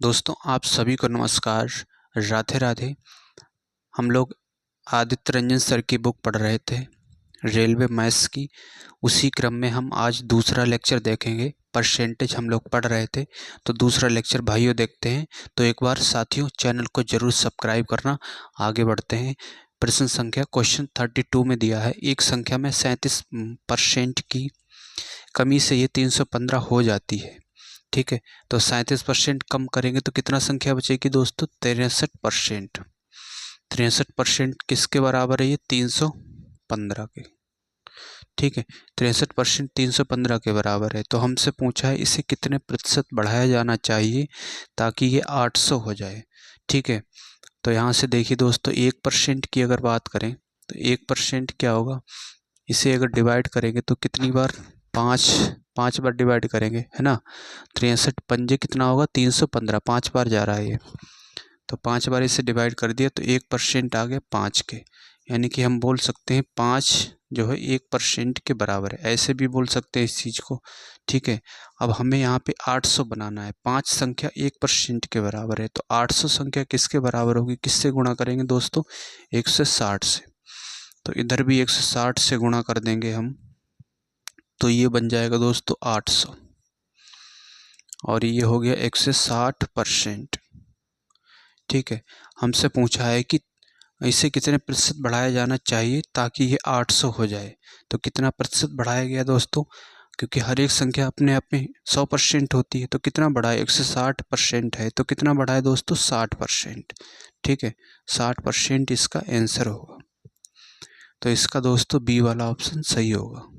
दोस्तों आप सभी को नमस्कार, राधे राधे। हम लोग आदित्य रंजन सर की बुक पढ़ रहे थे रेलवे मैथ्स की। उसी क्रम में हम आज दूसरा लेक्चर देखेंगे। परसेंटेज हम लोग पढ़ रहे थे, तो दूसरा लेक्चर भाइयों देखते हैं। तो एक बार साथियों चैनल को जरूर सब्सक्राइब करना। आगे बढ़ते हैं। प्रश्न संख्या क्वेश्चन 32 में दिया है, एक संख्या में 37% की कमी से ये 315 हो जाती है। ठीक है, तो 37% कम करेंगे तो कितना संख्या बचेगी दोस्तों? 63%। 63% किसके बराबर है? ये 315 के। ठीक है, 63% 315 के बराबर है। तो हमसे पूछा है इसे कितने प्रतिशत बढ़ाया जाना चाहिए ताकि ये 800 हो जाए। ठीक है, तो यहाँ से देखिए दोस्तों, 1% की अगर बात करें तो 1% क्या होगा? इसे अगर डिवाइड करेंगे तो कितनी बार? 5 बार डिवाइड करेंगे, है ना। 63 पंजे कितना होगा? 315। 5 बार जा रहा है ये, तो 5 बार इसे डिवाइड कर दिया तो 1% आ गया 5 के। यानी कि हम बोल सकते हैं 5 जो है 1% के बराबर है। ऐसे भी बोल सकते हैं इस चीज़ को। ठीक है, अब हमें यहाँ पे 800 बनाना है। 5 संख्या 1% के बराबर है, तो 800 संख्या किसके बराबर होगी? किससे गुणा करेंगे दोस्तों? 160 से। तो इधर भी 160 से गुणा कर देंगे हम, तो ये बन जाएगा दोस्तों 800, और ये हो गया 160%। ठीक है, हमसे पूछा है कि इसे कितने प्रतिशत बढ़ाया जाना चाहिए ताकि ये 800 हो जाए। तो कितना प्रतिशत बढ़ाया गया दोस्तों? क्योंकि हर एक संख्या अपने आप में 100% होती है, तो कितना बढ़ाए? 160% है, तो कितना बढ़ाए दोस्तों? 60%। ठीक है, 60% इसका आंसर होगा। तो इसका दोस्तों बी वाला ऑप्शन सही होगा।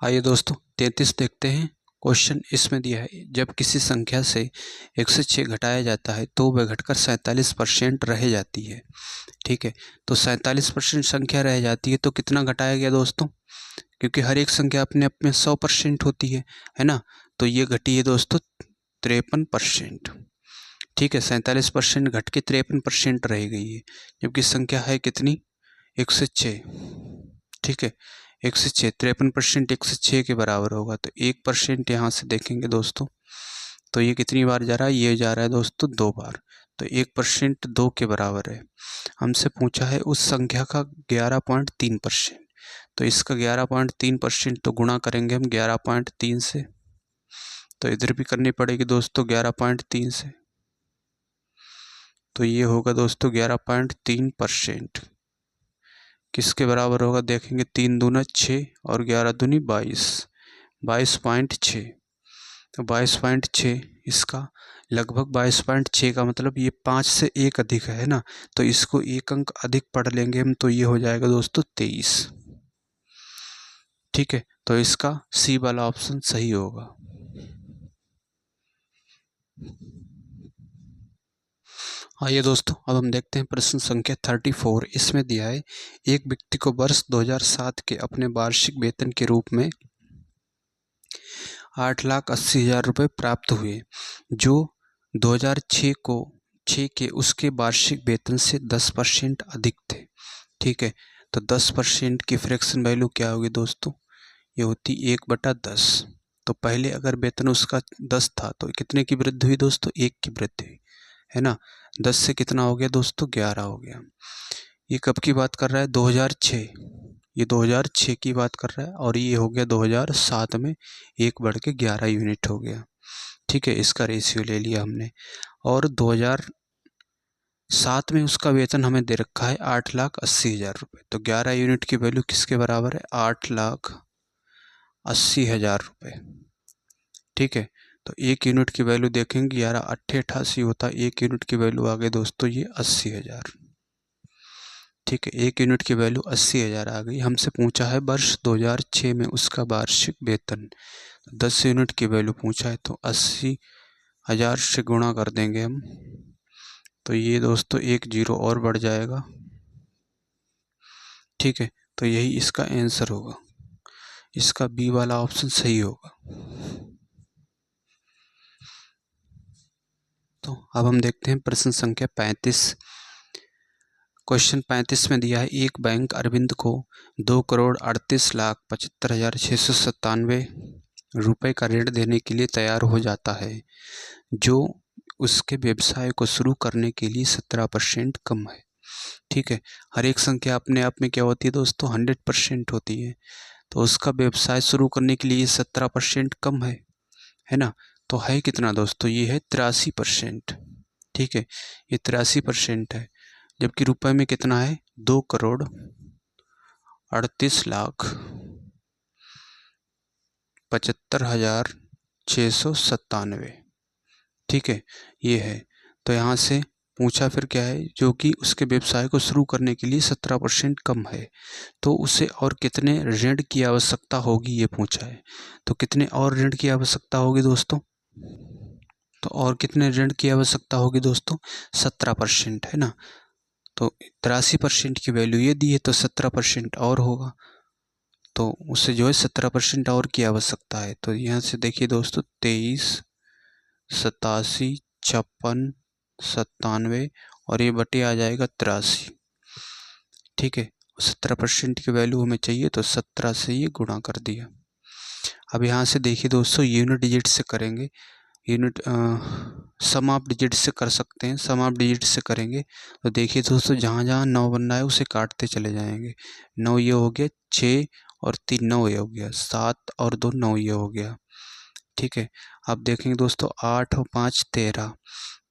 आइए दोस्तों 33 देखते हैं। क्वेश्चन इसमें दिया है, जब किसी संख्या से 106 घटाया जाता है तो वह घटकर 47% रह जाती है। ठीक है, तो 47% संख्या रह जाती है, तो कितना घटाया गया दोस्तों? क्योंकि हर एक संख्या अपने आप में 100% होती है ना। तो ये घटी है दोस्तों 53%। ठीक है, 47% घट के 53% रह गई है, जबकि संख्या है कितनी? 106। ठीक है, 106, 53% 106 के बराबर होगा। तो 1% यहाँ से देखेंगे दोस्तों, तो ये कितनी बार जा रहा है? ये जा रहा है दोस्तों 2 बार। तो 1% 2 के बराबर है। हमसे पूछा है उस संख्या का 11.3%। तो इसका 11.3% तो गुणा करेंगे हम 11.3 से, तो इधर भी करनी पड़ेगी दोस्तों 11.3 से। तो ये होगा दोस्तों 11.3%। किसके बराबर होगा? देखेंगे 3 दूना 6 और 11 दूनी 22, 22.6। तो 22.6 इसका लगभग 22.6 का मतलब ये 5 से 1 अधिक है ना। तो इसको 1 अंक अधिक पढ़ लेंगे हम, तो ये हो जाएगा दोस्तों 23। ठीक है, तो इसका सी वाला ऑप्शन सही होगा। आइए दोस्तों अब हम देखते हैं प्रश्न संख्या 34। इसमें दिया है, एक व्यक्ति को वर्ष 2007 के अपने वार्षिक वेतन के रूप में 8,80,000 रुपये प्राप्त हुए, जो 2006 के उसके वार्षिक वेतन से 10% अधिक थे। ठीक है, तो 10% की फ्रैक्शन वैल्यू क्या होगी दोस्तों? ये होती 1/10। तो पहले अगर वेतन उसका 10 था तो कितने की वृद्धि हुई दोस्तों? 1 की वृद्धि हुई, है ना। 10 से कितना हो गया दोस्तों? 11 हो गया। ये कब की बात कर रहा है? 2006। ये 2006 की बात कर रहा है, और ये हो गया 2007 में 1 बढ़ के 11 यूनिट हो गया। ठीक है, इसका रेशियो ले लिया हमने। और 2007 में उसका वेतन हमें दे रखा है 8,80,000 रुपये। तो 11 यूनिट की वैल्यू किसके बराबर है? 8,80,000 रुपये। ठीक है, तो 1 यूनिट की वैल्यू देखेंगे 11 8 88 होता है। 1 यूनिट की वैल्यू आ गई दोस्तों ये 80,000। ठीक है, 1 यूनिट की वैल्यू 80,000 आ गई। हमसे पूछा है वर्ष 2006 में उसका वार्षिक वेतन। 10 यूनिट की वैल्यू पूछा है, तो 80,000 से गुणा कर देंगे हम, तो ये दोस्तों 1 जीरो और बढ़ जाएगा। ठीक है, तो यही इसका आंसर होगा। इसका बी वाला ऑप्शन सही होगा। तो अब हम देखते हैं प्रश्न संख्या 35। क्वेश्चन 35 में दिया है, एक बैंक अरविंद को 2,38,75,697 रुपए का ऋण देने के लिए तैयार हो जाता है, जो उसके व्यवसाय को शुरू करने के लिए 17% कम है। ठीक है, हर एक संख्या अपने आप में क्या होती है दोस्तों, 100% होती है। तो उसका व्यवसाय शुरू करने के लिए 17% कम है ना। तो है कितना दोस्तों, ये है 83%। ठीक है, ये 83% है, जबकि रुपए में कितना है, 2,38,75,697। ठीक है, ये है। तो यहाँ से पूछा फिर क्या है, जो कि उसके व्यवसाय को शुरू करने के लिए 17% कम है, तो उसे और कितने ऋण की आवश्यकता होगी, ये पूछा है। तो कितने और ऋण की आवश्यकता होगी दोस्तों, तो और कितने ऋण की आवश्यकता होगी दोस्तों, 17%, है ना। तो 83% की वैल्यू ये दी है, तो 17% और होगा, तो उससे जो है 17% और की आवश्यकता है। तो यहाँ से देखिए दोस्तों, 23, 87, 56, 97 और ये बटे आ जाएगा 83। ठीक है, 17% की वैल्यू हमें चाहिए, तो 17 से ये गुणा कर दिया। अब यहाँ से देखिए दोस्तों, यूनिट डिजिट से करेंगे, यूनिट सम ऑफ डिजिट से कर सकते हैं, सम ऑफ डिजिट से करेंगे तो देखिए दोस्तों, जहाँ जहाँ 9 बन रहा है उसे काटते चले जाएंगे। 9 ये हो गया, 6 और 3 9 ये हो गया, 7 और 2 9 ये हो गया। ठीक है, अब देखेंगे दोस्तों, 8 और 5 13,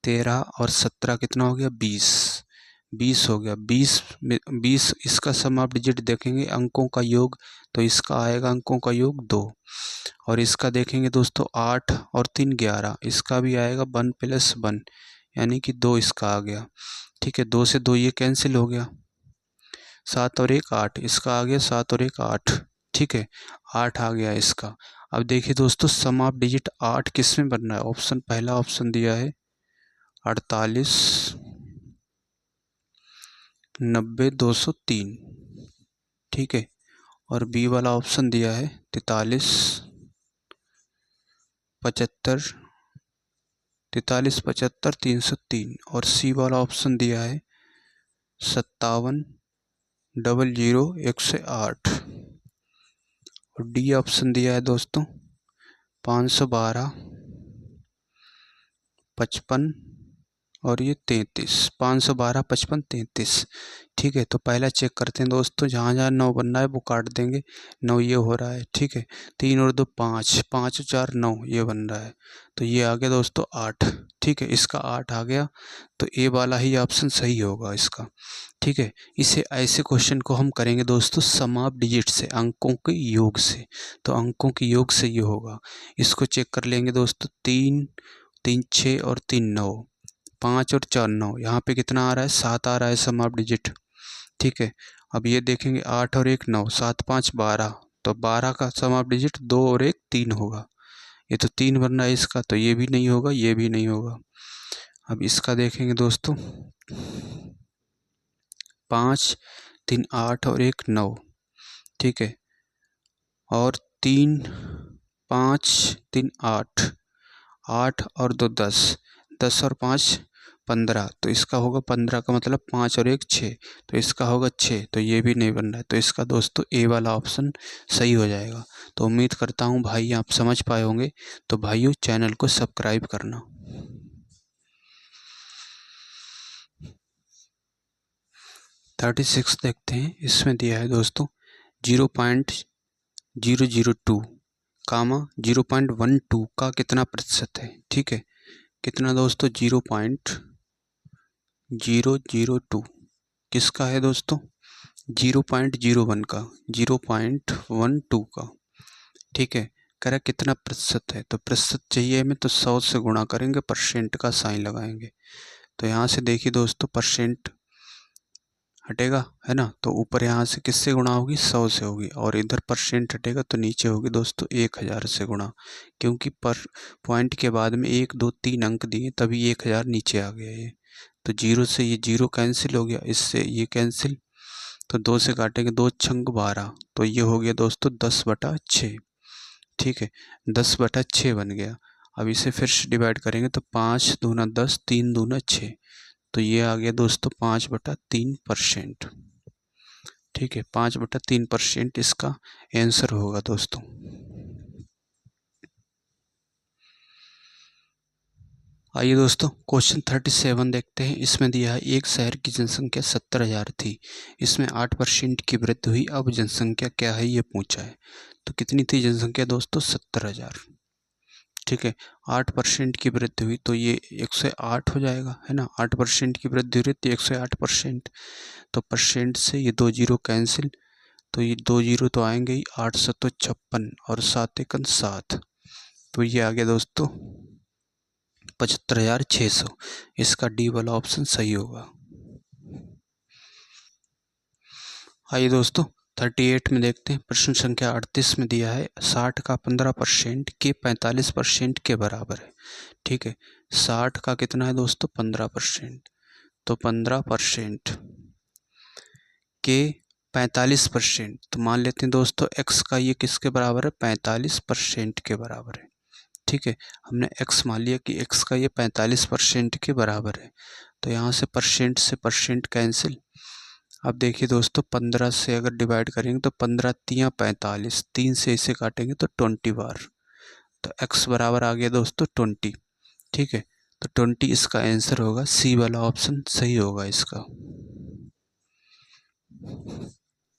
13 और 17 कितना हो गया, 20, 20 हो गया। 20 इसका सम ऑफ डिजिट देखेंगे, अंकों का योग, तो इसका आएगा अंकों का योग 2। और इसका देखेंगे दोस्तों, 8 और 3 11, इसका भी आएगा 1 + 1, यानी कि 2 इसका आ गया। ठीक है, 2 से 2 ये कैंसिल हो गया, 7 और 1 8, इसका आ गया 7 और 1 8। ठीक है, 8 आ गया इसका। अब देखिए दोस्तों, सम ऑफ डिजिट 8 किस में बन रहा है, ऑप्शन पहला ऑप्शन दिया है 48, 90, 203। ठीक है, और बी वाला ऑप्शन दिया है 43, 75, 43, 75, 303। और सी वाला ऑप्शन दिया है 57, 00, 108। और डी ऑप्शन दिया है दोस्तों 512, 55 और ये 33, 512, 55, 33। ठीक है, तो पहला चेक करते हैं दोस्तों, जहाँ जहाँ 9 बन रहा है वो काट देंगे, 9 ये हो रहा है। ठीक है, 3 और 2 5, 5 और 4 9 ये बन रहा है, तो ये आ गया दोस्तों 8। ठीक है, इसका 8 आ गया, तो ए वाला ही ऑप्शन सही होगा इसका। ठीक है, इसे ऐसे क्वेश्चन को हम करेंगे दोस्तों सम ऑफ डिजिट से, अंकों के योग से, तो अंकों के योग से ये होगा। इसको चेक कर लेंगे दोस्तों, 3 3 6 और 3 9, 5 और 4 9, यहाँ पे कितना आ रहा है, 7 आ रहा है सम ऑफ डिजिट। ठीक है, अब ये देखेंगे 8 और 1 9, 7 5 12, तो 12 का सम ऑफ डिजिट 2 और 1 3 होगा, ये तो 3 बन रहा है इसका, तो ये भी नहीं होगा, ये भी नहीं होगा। अब इसका देखेंगे दोस्तों, 5 3 8 और 1 9। ठीक है, और 3 5 3 8, 8 और 2 10, 10 और 5 15, तो इसका होगा 15 का मतलब 5 और 1 6, तो इसका होगा 6, तो ये भी नहीं बन रहा है, तो इसका दोस्तों ए वाला ऑप्शन सही हो जाएगा। तो उम्मीद करता हूँ भाई आप समझ पाए होंगे, तो भाइयों चैनल को सब्सक्राइब करना। 36 देखते हैं, इसमें दिया है दोस्तों 0.002, 0.12 का कितना प्रतिशत है। ठीक है, कितना दोस्तों, 0.002 किसका है दोस्तों, 0.01 का, 0.12 का। ठीक है, कह रहा कितना प्रतिशत है, तो प्रतिशत चाहिए हमें, तो 100 से गुणा करेंगे, परसेंट का साइन लगाएंगे। तो यहाँ से देखिए दोस्तों, परसेंट हटेगा, है ना, तो ऊपर यहाँ से किससे गुणा होगी, 100 से होगी, और इधर परसेंट हटेगा तो नीचे होगी दोस्तों 1000 से गुणा, क्योंकि पर पॉइंट के बाद में 1 2 3 अंक दिए, तभी 1000 नीचे आ गया ये। तो 0 से ये 0 कैंसिल हो गया, इससे ये कैंसिल, तो 2 से काटेंगे, 2 छंग 12, तो ये हो गया दोस्तों 10/6। ठीक है, 10/6 बन गया। अब इसे फिर से डिवाइड करेंगे, तो 5 दूना 10, 3 दूना 6, तो ये आ गया दोस्तों 5/3%। ठीक है, 5/3% इसका आंसर होगा दोस्तों। आइए दोस्तों क्वेश्चन 37 देखते हैं। इसमें दिया है एक शहर की जनसंख्या 70,000 थी, इसमें 8% की वृद्धि हुई, अब जनसंख्या क्या है ये पूछा है। तो कितनी थी जनसंख्या दोस्तों? 70,000। ठीक है, 8% की वृद्धि हुई तो ये 108 हो जाएगा, है ना। 8% की वृद्धि हुई तो 108%। तो परसेंट से ये 2 जीरो कैंसिल, तो ये 2 जीरो तो आएंगे ही। 856 और 7 एकन 7, तो ये आ गया दोस्तों 75,600। इसका डी वाला ऑप्शन सही होगा। आइए दोस्तों 38 में देखते हैं। प्रश्न संख्या 38 में दिया है 60 का 15% के 45% के बराबर है। ठीक है, 60 का कितना है दोस्तों? 15%। तो 15% के 45%, तो मान लेते हैं दोस्तों x का ये किसके बराबर है? 45% के बराबर है। ठीक है, हमने x मान लिया कि x का ये 45% के बराबर है। तो यहाँ से परसेंट कैंसिल। अब देखिए दोस्तों 15 से अगर डिवाइड करेंगे तो 15 तियाँ 45, 3 से इसे काटेंगे तो 20 बार। तो x बराबर आ गया दोस्तों 20। ठीक है, तो 20 इसका आंसर होगा। सी वाला ऑप्शन सही होगा इसका।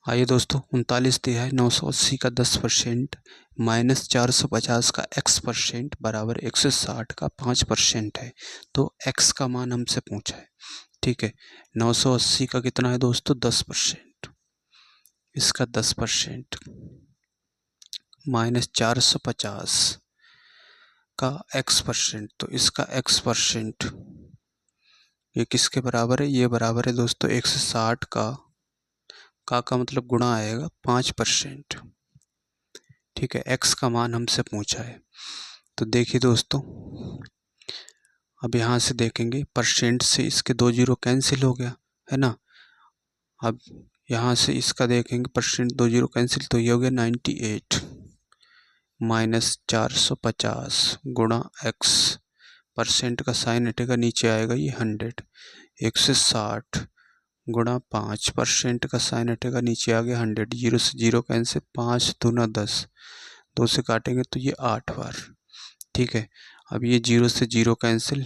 आइए दोस्तों 39 दिया है 980 का 10% माइनस 450 का x% बराबर 160 का 5% है। तो x का मान हमसे पूछा है। ठीक है, 980 का कितना है दोस्तों? 10%। इसका 10% माइनस 450 का x%, तो इसका x% ये किसके बराबर है? ये बराबर है दोस्तों 160 का मतलब गुणा आएगा 5%। ठीक है, x का मान हमसे पूछा है। तो देखिए दोस्तों अब यहाँ से देखेंगे परसेंट से इसके 2 जीरो कैंसिल हो गया, है ना। अब यहाँ से इसका देखेंगे परसेंट 2 जीरो कैंसिल, तो ये हो गया 98 माइनस 450 गुणा x। परसेंट का साइन हटेगा, नीचे आएगा ये 100। 160 गुणा 5%, का साइन हटेगा, नीचे आ गया 100। जीरो से जीरो कैंसिल, 5 दूना 10, 2 से काटेंगे तो ये 8 बार। ठीक है, अब ये जीरो से जीरो कैंसिल।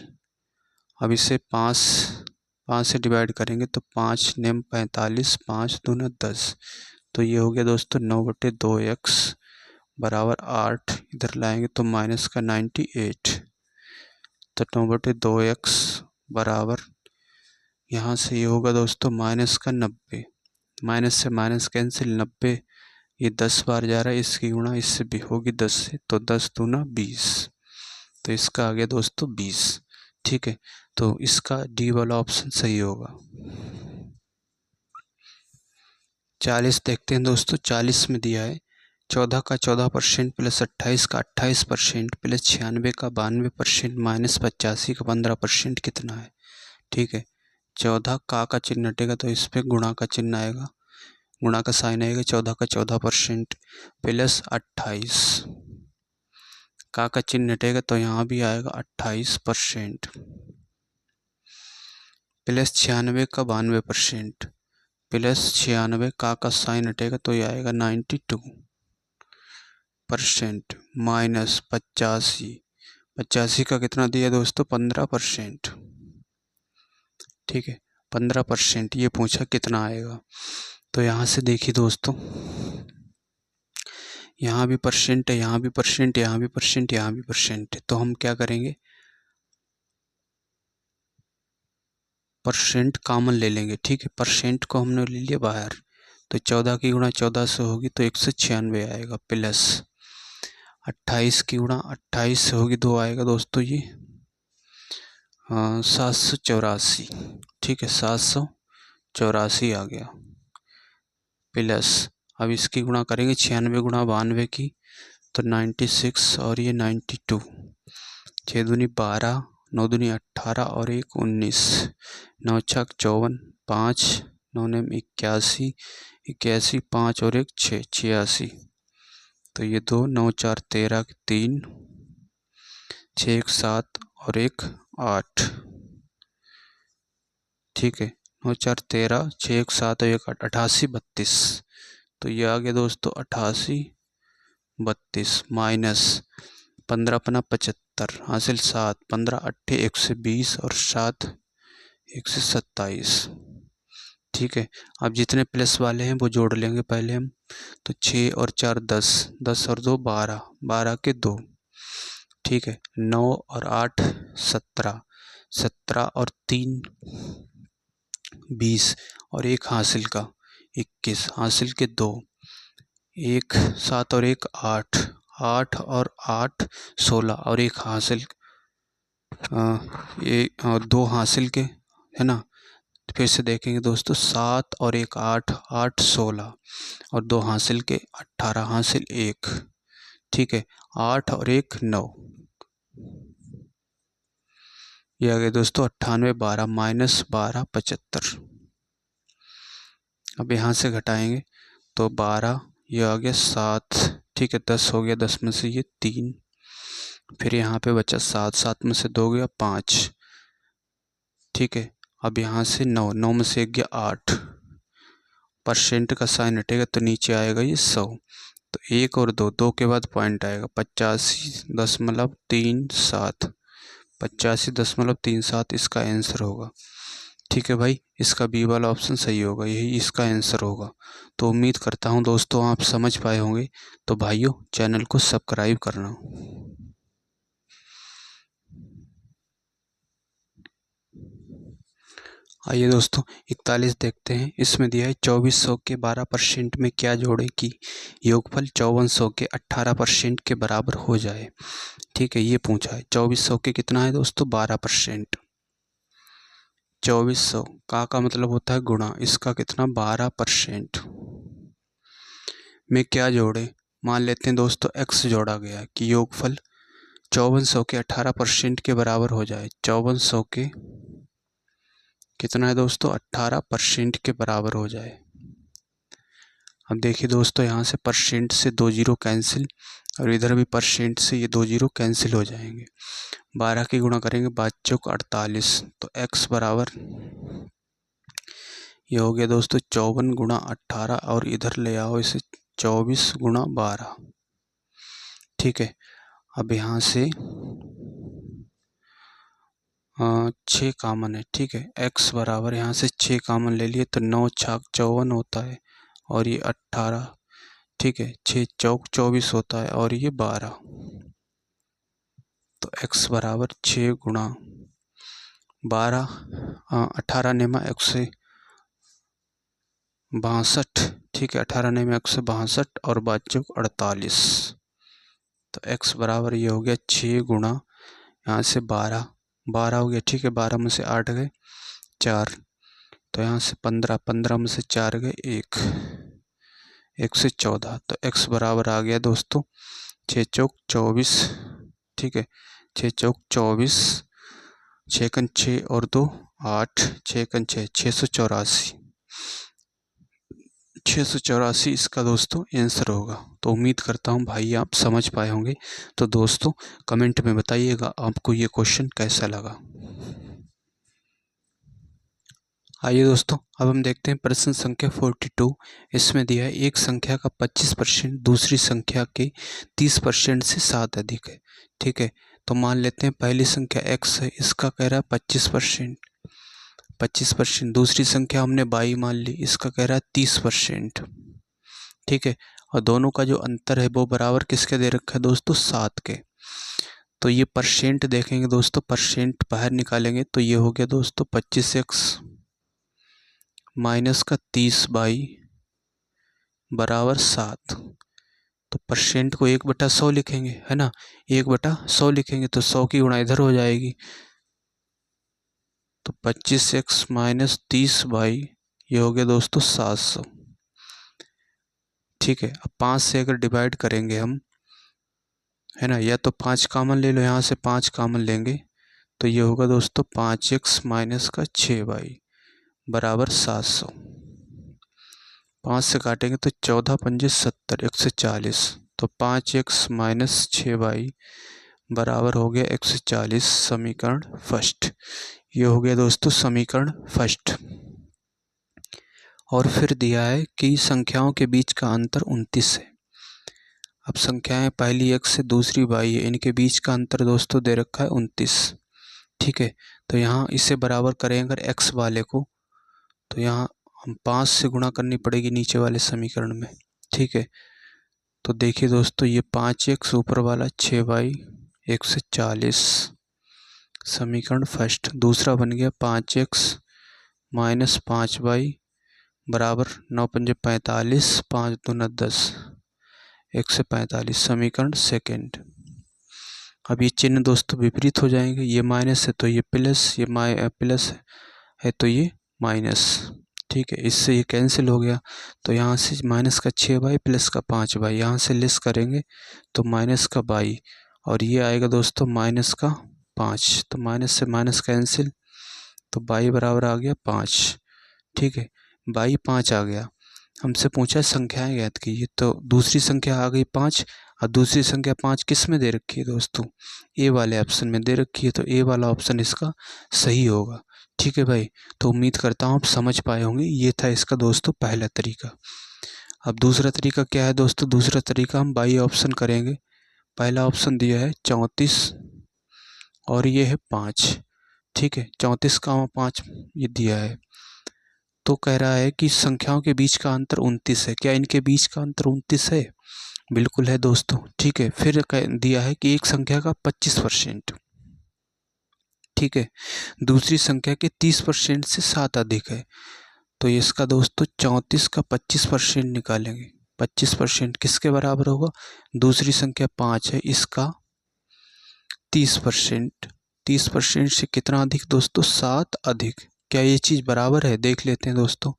अब इसे 5 से डिवाइड करेंगे तो 5 नेम 45, 5 दूना 10, तो ये हो गया दोस्तों 9/2x बराबर 8। इधर लाएंगे तो माइनस का 98, तो 9/2x बराबर यहाँ से ये होगा दोस्तों माइनस का 90। माइनस से माइनस कैंसिल, 90 ये 10 बार जा रहा है, इसकी गुणा इससे भी होगी 10 से, तो 10 दूना 20, तो इसका आ गया दोस्तों 20। ठीक है, तो इसका डी वाला ऑप्शन सही होगा। 40 देखते हैं दोस्तों। 40 में दिया है 14 का 14% प्लस 28 का 28% प्लस 96 का 92% माइनस 85 का 15% कितना है। ठीक है, 14 का चिन्ह हटेगा तो इस पर गुणा का चिन्ह आएगा, गुणा का साइन आएगा। 14 का 14% प्लस 28 का चिन्ह हटेगा तो यहाँ भी आएगा 28% प्लस 96 का 92% प्लस 96 का साइन हटेगा तो ये आएगा 92% माइनस 85 का कितना दिया दोस्तों? 15%। ठीक है, 15% ये पूछा कितना आएगा। तो यहाँ से देखिए दोस्तों यहाँ भी परसेंट है, यहाँ भी परसेंट, यहाँ भी परसेंट, यहाँ भी परसेंट है। तो हम क्या करेंगे, परसेंट कॉमन ले लेंगे। ठीक है, परसेंट को हमने ले लिया बाहर, तो 14 की गुणा 14 से होगी तो 196 आएगा, प्लस 28 की गुणा 28 से होगी 2 आएगा दोस्तों ये 784। ठीक है, 784 आ गया, प्लस अब इसकी गुणा करेंगे 96 गुणा 92 की तो 96 और ये 92, 6 दूनी 12, 9 दूनी 18 और 1 19, 9 छक 54, 5 9 नेम 81, 81 5 और 1 6 86, तो ये 2 9 4 13 3 6 1 7 और 1 8। ठीक है, 9 4 13 6 1 7 और 1 8, 88 32, तो ये आ गया दोस्तों 88 32 माइनस 15 अपना 75 हासिल 7, 15 अट्ठे 120 और 7 127। ठीक है, अब जितने प्लस वाले हैं वो जोड़ लेंगे पहले हम। तो 6 और 4 10, 10 और 2 12, 12 के 2। ठीक है, 9 और 8 17, 17 और 3 20 और एक हासिल का 21, हासिल के 2, 1 7 और 1 8, 8 और 8 16 और एक हासिल, और 2 हासिल के, है ना। फिर से देखेंगे दोस्तों, 7 और 1 8, 8 16 और 2 हासिल के 18, हासिल 1। ठीक है, 8 और 1 9, ये आ गया दोस्तों 98, 12 माइनस 12 75। अब यहाँ से घटाएंगे तो 12, ये आ गया 7। ठीक है, 10 हो गया, 10 में से ये 3, फिर यहाँ पे बचा 7, 7 में से 2 गया 5। ठीक है, अब यहाँ से 9, 9 में से 1 गया 8, परसेंट का साइन हटेगा तो नीचे आएगा ये 100। तो 1 और 2, 2 के बाद पॉइंट आएगा 85.37, 85.37 इसका आंसर होगा। ठीक है भाई, इसका बी वाला ऑप्शन सही होगा, यही इसका आंसर होगा। तो उम्मीद करता हूँ दोस्तों आप समझ पाए होंगे। तो भाइयों चैनल को सब्सक्राइब करना। आइए दोस्तों 41 देखते हैं। इसमें दिया है 2400 के 12% में क्या जोड़े कि योगफल 5400 के 18% के बराबर हो जाए। ठीक है, ये पूछा है। 2400 के कितना है दोस्तों 12%। 2400 का मतलब होता है गुणा, इसका कितना 12% में क्या जोड़े। मान लेते हैं दोस्तों x जोड़ा गया कि योगफल 5400 के 18% के बराबर हो जाए। 5400 के कितना है दोस्तों 18% के बराबर हो जाए। अब देखिए दोस्तों, यहाँ से परसेंट से 2 जीरो कैंसिल और इधर भी परसेंट से ये 2 जीरो कैंसिल हो जाएंगे। 12 की गुणा करेंगे 5 चौक 48, तो x बराबर ये हो गया दोस्तों 54 गुणा 18 और इधर ले आओ इसे 24 गुणा 12। ठीक है, अब यहाँ से 6 कामन है। ठीक है, x बराबर यहाँ से 6 कामन ले लिए तो 9 छाक 54 होता है और ये 18। ठीक है, 6 चौक 24 होता है और ये 12। तो x बराबर 6 गुणा 12, 18 नेमा 162। ठीक है, 18 नेमा 162 और 5 चौक 48। तो x बराबर ये हो गया 6 गुणा यहाँ से 12, 12 हो गया। ठीक है, 12 में से 8 गए 4, तो यहाँ से 15, 15 में से 4 गए 1, 1 से 14। तो x बराबर आ गया दोस्तों 6 चौक 24। ठीक है, 6 चौक 24, 6 कन 6 और 2 8, 6 कन 6 684, 684 इसका दोस्तों आंसर होगा। तो उम्मीद करता हूँ भाई आप समझ पाए होंगे। तो दोस्तों कमेंट में बताइएगा आपको ये क्वेश्चन कैसा लगा। आइए दोस्तों अब हम देखते हैं प्रश्न संख्या 42। इसमें दिया है एक संख्या का 25% दूसरी संख्या के 30% से 7 अधिक है। ठीक है, तो मान लेते हैं पहली संख्या x है, इसका कह रहा है 25%, 25%। दूसरी संख्या हमने 22 मान ली, इसका कह रहा है 30%। ठीक है, और दोनों का जो अंतर है वो बराबर किसके दे रखा है दोस्तों 7 के। तो ये परसेंट देखेंगे दोस्तों, परसेंट बाहर निकालेंगे तो ये हो गया दोस्तों 25x माइनस का 30 बराबर 7। तो परसेंट को 1/100 लिखेंगे, है ना, 1/100 लिखेंगे तो 100 की गुणा इधर हो जाएगी। तो 25x माइनस 30 ये हो गया दोस्तों 700। ठीक है, अब 5 से अगर डिवाइड करेंगे हम, है ना, या तो 5 कामन ले लो, यहाँ से 5 कामन लेंगे तो ये होगा दोस्तों 5x माइनस का 6 बराबर 700। 5 से काटेंगे तो 14 पंजे 70, 140। तो 5x माइनस 6 बराबर हो गया 140। समीकरण फर्स्ट, ये हो गया दोस्तों समीकरण फर्स्ट। और फिर दिया है कि संख्याओं के बीच का अंतर 29 है। अब संख्याएं पहली x से दूसरी y है, इनके बीच का अंतर दोस्तों दे रखा है 29। ठीक है, तो यहाँ इसे बराबर करें अगर x वाले को, तो यहाँ हम 5 से गुणा करनी पड़ेगी नीचे वाले समीकरण में। ठीक है, तो देखिए दोस्तों ये 5x ऊपर वाला 6y 140 समीकरण फर्स्ट। दूसरा बन गया 5x माइनस 5y बराबर 9 पंजे 45 5 दूना 10 145 समीकरण सेकेंड। अब ये चिन्ह दोस्तों विपरीत हो जाएंगे, ये माइनस है तो ये प्लस, ये प्लस है तो ये माइनस। ठीक है, इससे ये कैंसिल हो गया, तो यहाँ से माइनस का 6y प्लस का 5y यहाँ से लेस करेंगे तो माइनस का y, और ये आएगा दोस्तों माइनस का 5, तो माइनस से माइनस कैंसिल, तो y बराबर आ गया 5। ठीक है, y 5 आ गया। हमसे पूछा संख्याएं ज्ञात कीजिए, तो दूसरी संख्या आ गई 5, और दूसरी संख्या 5 किस में दे रखी है दोस्तों, ए वाले ऑप्शन में दे रखी है, तो ए वाला ऑप्शन इसका सही होगा। ठीक है भाई, तो उम्मीद करता हूँ आप समझ पाए होंगे। ये था इसका दोस्तों पहला तरीका। अब दूसरा तरीका क्या है दोस्तों, दूसरा तरीका हम बाई ऑप्शन करेंगे। पहला ऑप्शन दिया है 34 और ये है 5। ठीक है, 34 का 5 ये दिया है, तो कह रहा है कि संख्याओं के बीच का अंतर 29 है। क्या इनके बीच का अंतर 29 है? बिल्कुल है दोस्तों। ठीक है, फिर दिया है कि एक संख्या का 25%। ठीक है, दूसरी संख्या के 30% से 7 अधिक है, तो इसका दोस्तों 34 का 25% निकालेंगे। 25% किसके बराबर होगा, दूसरी संख्या 5 है, इसका 30%। 30% से कितना अधिक दोस्तों, 7 अधिक। क्या ये चीज़ बराबर है, देख लेते हैं दोस्तों।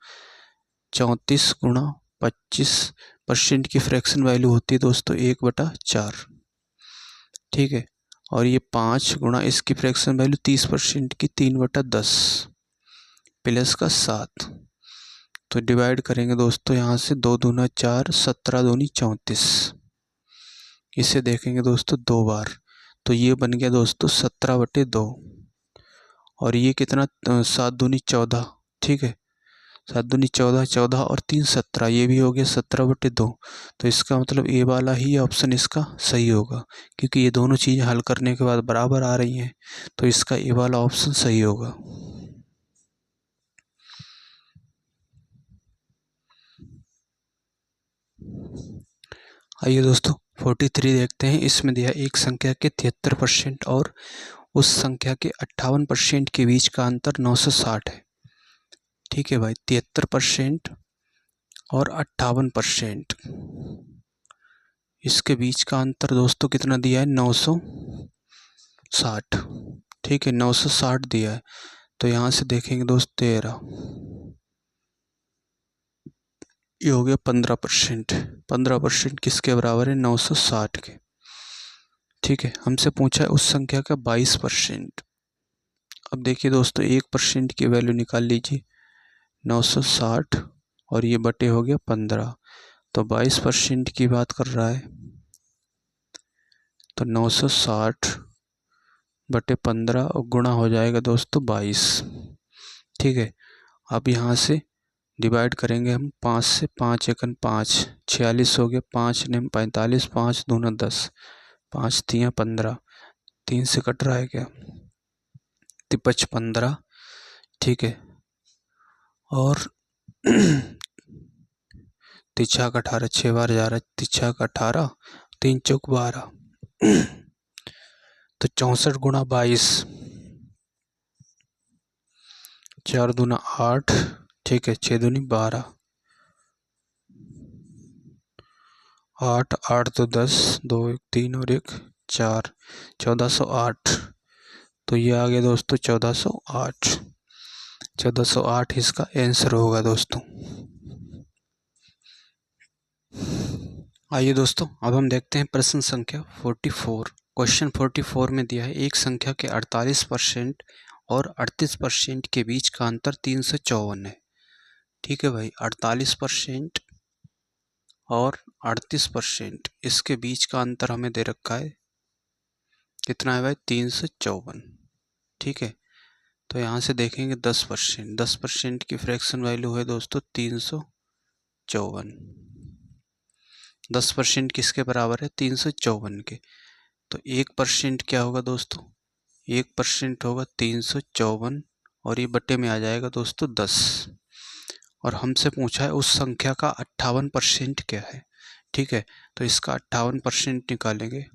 34 गुणा 25% की फ्रैक्शन वैल्यू होती है दोस्तों 1/4। ठीक है, और ये 5 गुणा इसकी फ्रैक्शन वैल्यू 30% की 3/10 प्लस का 7, तो डिवाइड करेंगे दोस्तों यहाँ से 2 दूना 4 17 दूनी 34। इसे देखेंगे दोस्तों 2 बार, तो ये बन गया दोस्तों 17/2, और ये कितना 7 दूनी 14। ठीक है, 7 दूनी 14, 14 और 3 17, ये भी हो गया 17/2। तो इसका मतलब ए वाला ही ऑप्शन इसका सही होगा, क्योंकि ये दोनों चीज़ें हल करने के बाद बराबर आ रही हैं, तो इसका ए वाला ऑप्शन सही होगा। आइए दोस्तों 43 देखते हैं। इसमें दिया एक संख्या के 73% और उस संख्या के 58% के बीच का अंतर 960 है। ठीक है भाई, 73% और 58%, इसके बीच का अंतर दोस्तों कितना दिया है, 960। ठीक है, 960 दिया है, तो यहाँ से देखेंगे दोस्त 13, ये हो गया 15%। 15% किसके बराबर है, 960 के। ठीक है, हमसे पूछा है उस संख्या का 22%। अब देखिए दोस्तों 1% की वैल्यू निकाल लीजिए, 960 और ये बटे हो गया 15, तो 22% की बात कर रहा है, तो 960 बटे 15 और गुणा हो जाएगा दोस्तों 22। ठीक है, अब यहाँ से डिवाइड करेंगे हम 5 से, 5 एकन 5 46 हो गया, 5 ने 45, 5 दूना 10, 5 तियाँ 15, 3 से कट रहा है क्या, 15। ठीक है, और तिछा का 18 6 बार जा रहा है, तिछा का 18 3 चौक 12, तो 64 गुणा 22, 4 दूना 8। ठीक है, 6 दूनी 12, 8 8 तो 10, 2 1 3 और 1 4, 1408। तो ये आ गया दोस्तों 1408। 1408 इसका आंसर होगा दोस्तों। आइए दोस्तों अब हम देखते हैं प्रश्न संख्या 44। क्वेश्चन 44 में दिया है एक संख्या के 48% और 38% के बीच का अंतर 354 है। ठीक है भाई, 48% और 38%, इसके बीच का अंतर हमें दे रखा है कितना है भाई, 354। ठीक है, तो यहाँ से देखेंगे 10%, 10% की फ्रैक्शन वैल्यू है दोस्तों 354। 10% किसके बराबर है? 354 के। तो 1% क्या होगा दोस्तों? 1% होगा 354 और ये बटे में आ जाएगा दोस्तों 10। और हमसे पूछा है उस संख्या का 58% क्या है। ठीक है, तो इसका 58% निकालेंगे।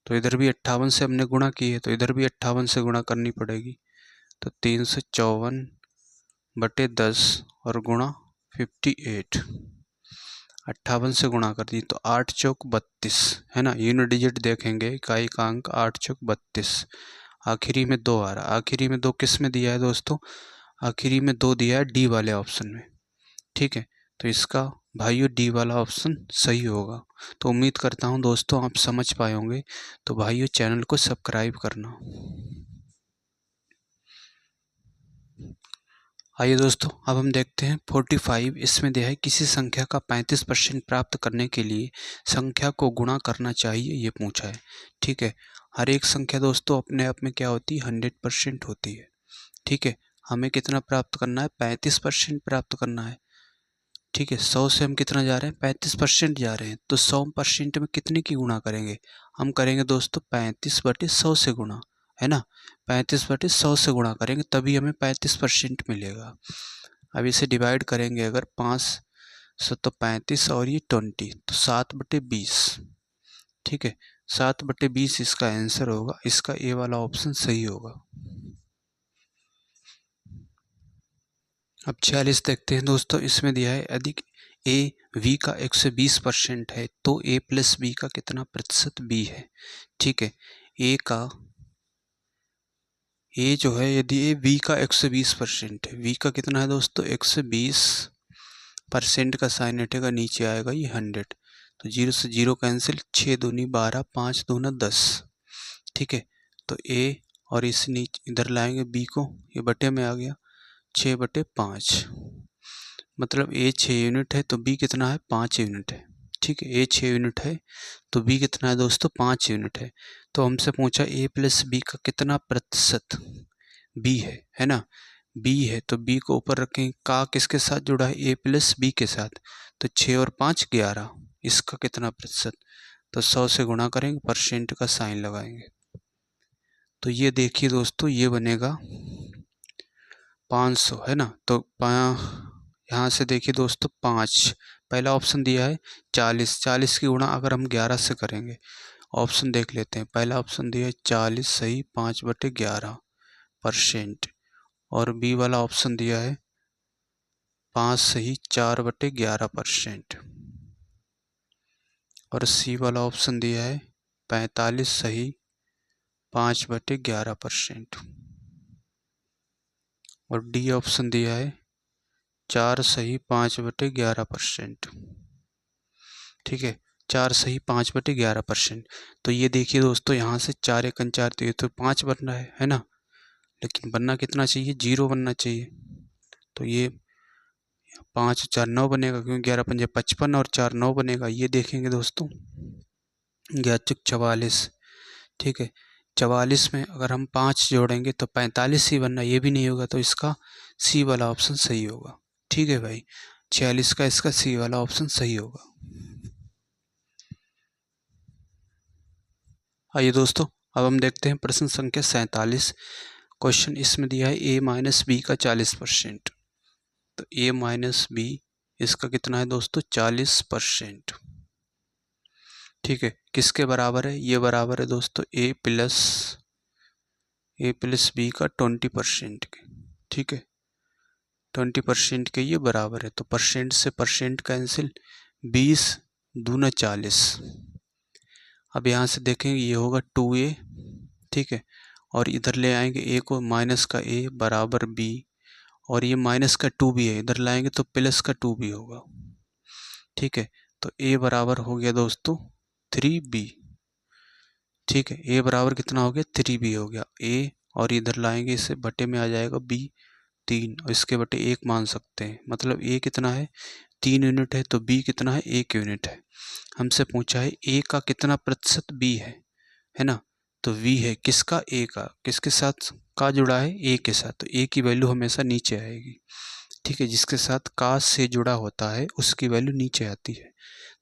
तो इधर भी 58 से हमने गुणा की है, तो इधर भी 58 से गुणा करनी पड़ेगी। तो 354 बटे 10 और गुणा 58, 58 से गुणा कर दी तो 8 चौक 32 है ना। यूनिट डिजिट देखेंगे, इकाई का अंक 8 चौक 32। आखिरी में 2 आ रहा। आखिरी में 2 किस में दिया है दोस्तों? आखिरी में 2 दिया है डी वाले ऑप्शन में। ठीक है, तो इसका भाइयों डी वाला ऑप्शन सही होगा। तो उम्मीद करता हूँ दोस्तों आप समझ पाए होंगे। तो भाइयों चैनल को सब्सक्राइब करना। आइए दोस्तों अब हम देखते हैं 45। इसमें दिया है किसी संख्या का 35% प्राप्त करने के लिए संख्या को गुणा करना चाहिए, ये पूछा है। ठीक है, हर एक संख्या दोस्तों अपने आप में क्या होती है? 100% होती है। ठीक है, हमें कितना प्राप्त करना है? 35% प्राप्त करना है। ठीक है, 100 से हम कितना जा रहे हैं? 35% जा रहे हैं। तो 100% में कितने की गुणा करेंगे? हम करेंगे दोस्तों 35/100 से गुणा, है ना। 35/100 से गुणा करेंगे तभी हमें 35% मिलेगा। अब इसे डिवाइड करेंगे अगर 5 तो 35 और ये 20 तो 7/20। ठीक है, 7/20 इसका आंसर होगा। इसका ए वाला ऑप्शन सही होगा। अब 46 देखते हैं दोस्तों। इसमें दिया है यदि ए वी का 120% है तो ए प्लस बी का कितना प्रतिशत बी है। ठीक है, ए जो है यदि ए वी का 120% है, वी का कितना है दोस्तों? 120%। का साइन हटेगा, नीचे आएगा ये 100। तो 0 से 0 कैंसिल, 6 दूनी 12, 5 दूना 10। ठीक है, तो ए और इस नीचे इधर लाएंगे बी को, ये बटे में आ गया 6/5। मतलब ए 6 यूनिट है तो बी कितना है? 5 यूनिट है। ठीक है, ए 6 यूनिट है तो बी कितना है दोस्तों? 5 यूनिट है। तो हमसे पूछा ए प्लस बी का कितना प्रतिशत बी है ना। बी है तो बी को ऊपर रखें। का किसके साथ जुड़ा है? ए प्लस बी के साथ। तो 6 और 5 11। इसका कितना प्रतिशत? तो 100 से गुणा करेंगे, परसेंट का साइन लगाएंगे। तो ये देखिए दोस्तों, ये बनेगा 500 है ना। तो यहाँ से देखिए दोस्तों 5, पहला ऑप्शन दिया है 40। 40 की गुणा अगर हम 11 से करेंगे, ऑप्शन देख लेते हैं। पहला ऑप्शन दिया है 40 सही 5/11%। और बी वाला ऑप्शन दिया है 5 सही 4/11%। और सी वाला ऑप्शन दिया है 45 सही 5/11%। और डी ऑप्शन दिया है 4 सही 5/11%। ठीक है, 4 सही 5/11%। तो ये देखिए दोस्तों, यहाँ से 4 एकन 4 तो ये तो 5 बनना है ना। लेकिन बनना कितना चाहिए? 0 बनना चाहिए। तो ये 5 4 9 बनेगा, क्योंकि 11 पंजे 55 और 4 9 बनेगा। ये देखेंगे दोस्तों 44। ठीक है, 44 में अगर हम 5 जोड़ेंगे तो 45 ही बनना, ये भी नहीं होगा। तो इसका सी वाला ऑप्शन सही होगा। ठीक है भाई, 46 का इसका सी वाला ऑप्शन सही होगा। आइए दोस्तों अब हम देखते हैं प्रश्न संख्या 47। क्वेश्चन इसमें दिया है ए माइनस बी का 40%। तो ए माइनस बी इसका कितना है दोस्तों? 40%। ठीक है, किसके बराबर है? ये बराबर है दोस्तों ए प्लस बी का 20% के। ठीक है, 20% के ये बराबर है। तो परसेंट से परसेंट कैंसिल, 20 दूना 40। अब यहाँ से देखेंगे ये होगा 2a। ठीक है, और इधर ले आएंगे a को, माइनस का a बराबर b। और ये माइनस का 2 भी है, इधर लाएंगे तो प्लस का 2 भी होगा। ठीक है, तो a बराबर हो गया दोस्तों 3b। ठीक है, a बराबर कितना हो गया? 3b हो गया a। और इधर लाएंगे इसे, बटे में आ जाएगा b 3 और इसके बटे 1 मान सकते हैं। मतलब a कितना है? 3 यूनिट है। तो b कितना है? 1 यूनिट है। हमसे पूछा है a का कितना प्रतिशत b है ना। तो v है किसका? a का। किसके साथ का जुड़ा है? a के साथ। तो a की वैल्यू हमेशा नीचे आएगी। ठीक है, जिसके साथ का से जुड़ा होता है उसकी वैल्यू नीचे आती है।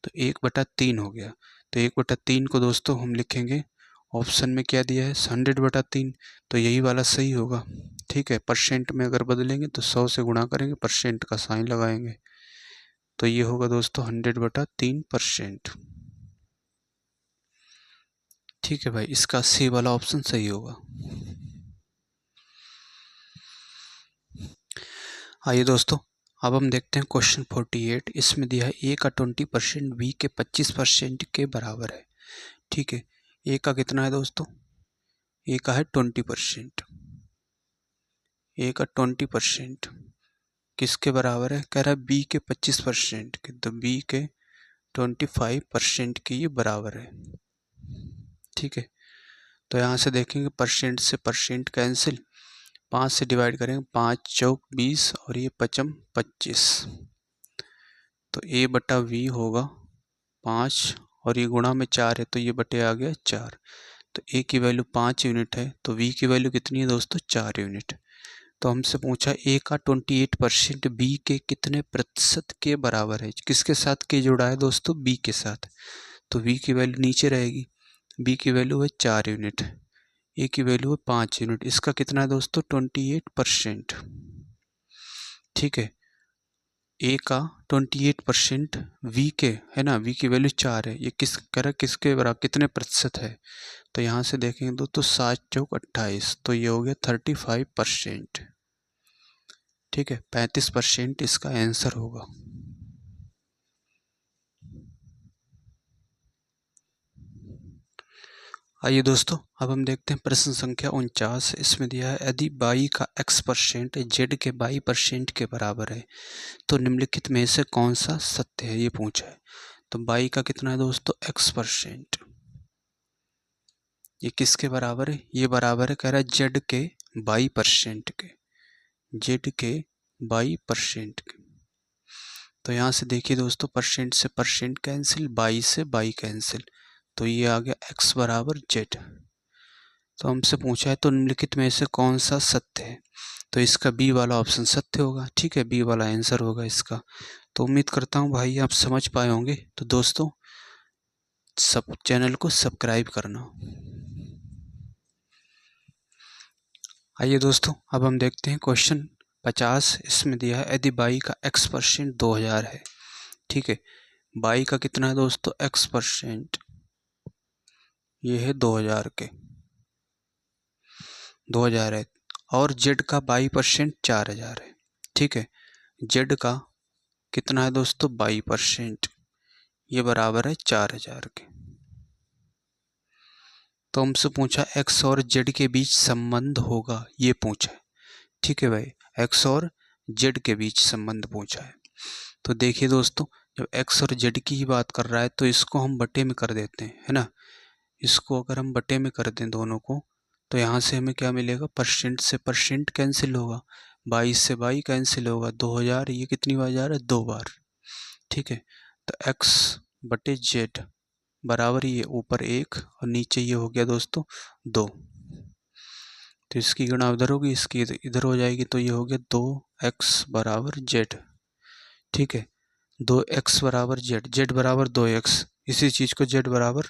तो 1/3 हो गया। तो 1/3 को दोस्तों हम लिखेंगे, ऑप्शन में क्या दिया है 100/3, तो यही वाला सही होगा। ठीक है, परसेंट में अगर बदलेंगे तो 100 से गुणा करेंगे, परसेंट का साइन लगाएंगे, तो ये होगा दोस्तों 100/3%। ठीक है भाई, इसका सी वाला ऑप्शन सही होगा। आइए दोस्तों, अब हम देखते हैं क्वेश्चन 48। इसमें दिया है ए का 20% बी के 25% के बराबर है। ठीक है, ए का कितना है दोस्तों, ए का है 20%। ए का 20% किसके बराबर है, कह रहा है बी के 25% के, तो बी के 25% के ये बराबर है। ठीक है, तो यहाँ से देखेंगे परसेंट से परसेंट कैंसिल, 5 से डिवाइड करेंगे, 5 चौक 20 और ये 5 25, तो ए बटा वी होगा 5 और ये गुणा में 4 है तो ये बटे आ गया 4। तो ए की वैल्यू 5 यूनिट है, तो वी की वैल्यू कितनी है दोस्तों 4 यूनिट। तो हमसे पूछा ए का 28% बी के कितने प्रतिशत के बराबर है। किसके साथ के जुड़ा है दोस्तों, बी के साथ, तो वी की वैल्यू नीचे रहेगी। बी की वैल्यू है 4 यूनिट, ए की वैल्यू है 5 यूनिट, इसका कितना है दोस्तों 28%। ठीक है, ए का 28% वी के है ना, वी की वैल्यू 4 है, ये किस कह किसके बराबर कितने प्रतिशत है, तो यहाँ से देखेंगे दोस्तों 7 चौक 28, तो ये हो गया 35%। ठीक है, 35% इसका आंसर होगा। आइए दोस्तों, अब हम देखते हैं प्रश्न संख्या 49। इसमें दिया है यदि y का x% z के y% के बराबर है तो निम्नलिखित में से कौन सा सत्य है, ये पूछा है। तो y का कितना है दोस्तों x%, ये किसके बराबर है, ये बराबर है कह रहा है z के y% के, z के y% के। तो यहाँ से देखिए दोस्तों, परसेंट से परसेंट कैंसिल, बाई से बाई कैंसिल, तो ये आ गया x बराबर z। तो हमसे पूछा है तो निम्नलिखित में से कौन सा सत्य है, तो इसका बी वाला ऑप्शन सत्य होगा। ठीक है, बी वाला आंसर होगा इसका। तो उम्मीद करता हूँ भाई आप समझ पाए होंगे। तो दोस्तों सब चैनल को सब्सक्राइब करना। आइए दोस्तों, अब हम देखते हैं क्वेश्चन 50। इसमें दिया है यदि y का x% 2000 है। ठीक है, y का कितना है दोस्तों x%, ये है 2000 के, 2000 है, और z का y% 4000 है। ठीक है, z का कितना है दोस्तों y%, ये बराबर है 4000 के। तो हमसे पूछा x और z के बीच संबंध होगा, ये पूछा है। ठीक है भाई, x और z के बीच संबंध पूछा है। तो देखिए दोस्तों, जब x और z की ही बात कर रहा है तो इसको हम बटे में कर देते हैं, है ना। इसको अगर हम बटे में कर दें दोनों को, तो यहाँ से हमें क्या मिलेगा, परसेंट से परसेंट कैंसिल होगा, 22 से 22 कैंसिल होगा, 2000 ये कितनी बार जा रहा है, 2 बार। ठीक है, तो x बटे z बराबर ये ऊपर 1 और नीचे ये हो गया दोस्तों 2। तो इसकी गणना उधर होगी, इसकी इधर हो जाएगी, तो ये हो गया 2x बराबर z। ठीक है, 2x बराबर z बराबर 2x, इसी चीज़ को z बराबर